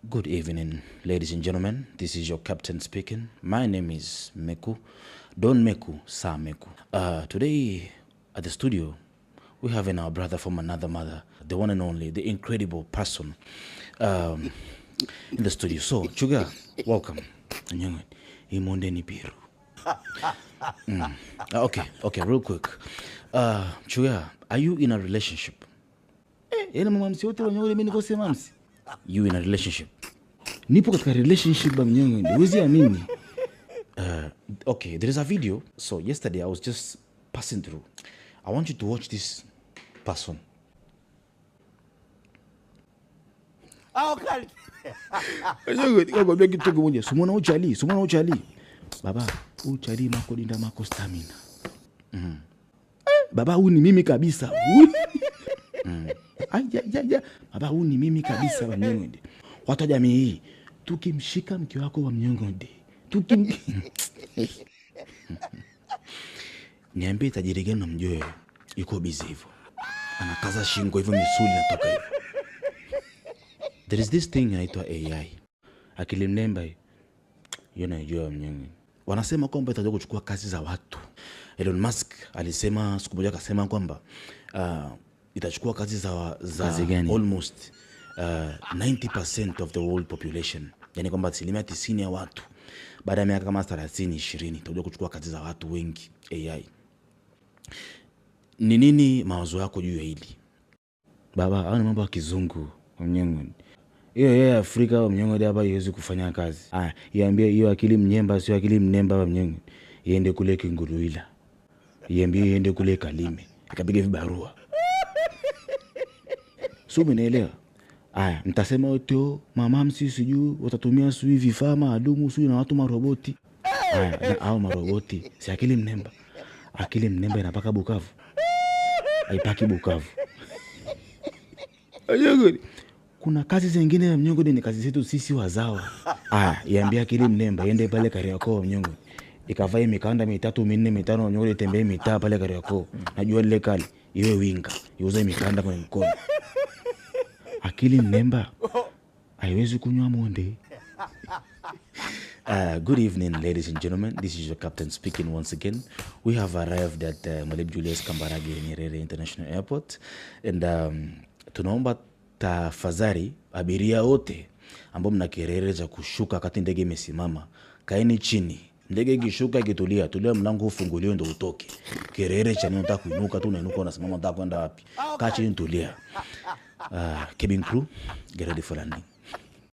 Good evening, ladies and gentlemen. This is your captain speaking. My name is Meku. Don Meku, Sa Meku. Today at the studio, we have our brother from another mother, the one and only, the incredible person in the studio. So, Chuga, welcome. Imonde ni Piru. Okay, real quick. Chuga, are you in a relationship? You in a relationship? Nipo katika relationship ba mnyonge. Huwezi amini. Okay, there is a video. So yesterday I was just passing through. I want you to watch this person. Sumona uchali. Baba, uchali mako dinda mako stamina. Baba, huu ni mimi kabisa. Baba, huu ni mimi kabisa wa mnyonge. Watu jamii hii, tukimshika mke wako wa mnyonge. Niambie tajiri gani mjue yuko busy hivyo. Anakaza shingo hivyo misuli natoka hivyo. There is this thing inaitwa AI. Akili mnemba hiyo inajua mnyonge. Wanasema kwamba itakuja kuchukua kazi za watu. Elon Musk alisema siku moja akasema kwamba itachukua kazi za almost 90% of the world population. Yani kwamba 90% ya watu baada ya miaka kama 30-20 itakuja kuchukua kazi za watu wengi AI. Ni nini mawazo yako juu ya hili? Baba, hao ni mambo ya kizungu mnyonge. Hiyo Afrika mnyonge hapa haiwezi kufanya kazi. Iambie hiyo akili mnyemba sio akili mnemba wa mnyonge. Iende kule Kinguruila. Iambie iende kule Kalime. Ikapiga vibarua. Sio umeelewa? Mtasema wote mama msisi juu watatumia sui vifaa maalum sui na watu maroboti. Na au maroboti si akili mnemba. Akili mnemba inapaka Bukavu. Haipaki Bukavu. Kuna kazi zingine ya mnyongo ni kazi zetu sisi wazawa. Iambia akili mnemba iende pale Kariakoo mnyongo. Ikavae mikanda 3, 4, 5 mnyongo itembee mitaa pale Kariakoo. Najua ile kali iwe winga. Iuze mikanda kwa mkono. Akili mnemba haiwezi kunywa monde. Good evening, ladies and gentlemen. This is your captain speaking once again. We have arrived at Mwalimu Julius Kambarage Nyerere International Airport. And tunaomba tafadhali abiria wote ambao mna kelele za kushuka wakati ndege imesimama, kaeni chini. Ndege ikishuka ikitulia, tulia mlango ufunguliwe ndio utoke. Kelele cha nini unataka kuinuka tu unainuka unasimama unataka kwenda wapi? Kaa chini tulia. Cabin crew, get ready for landing.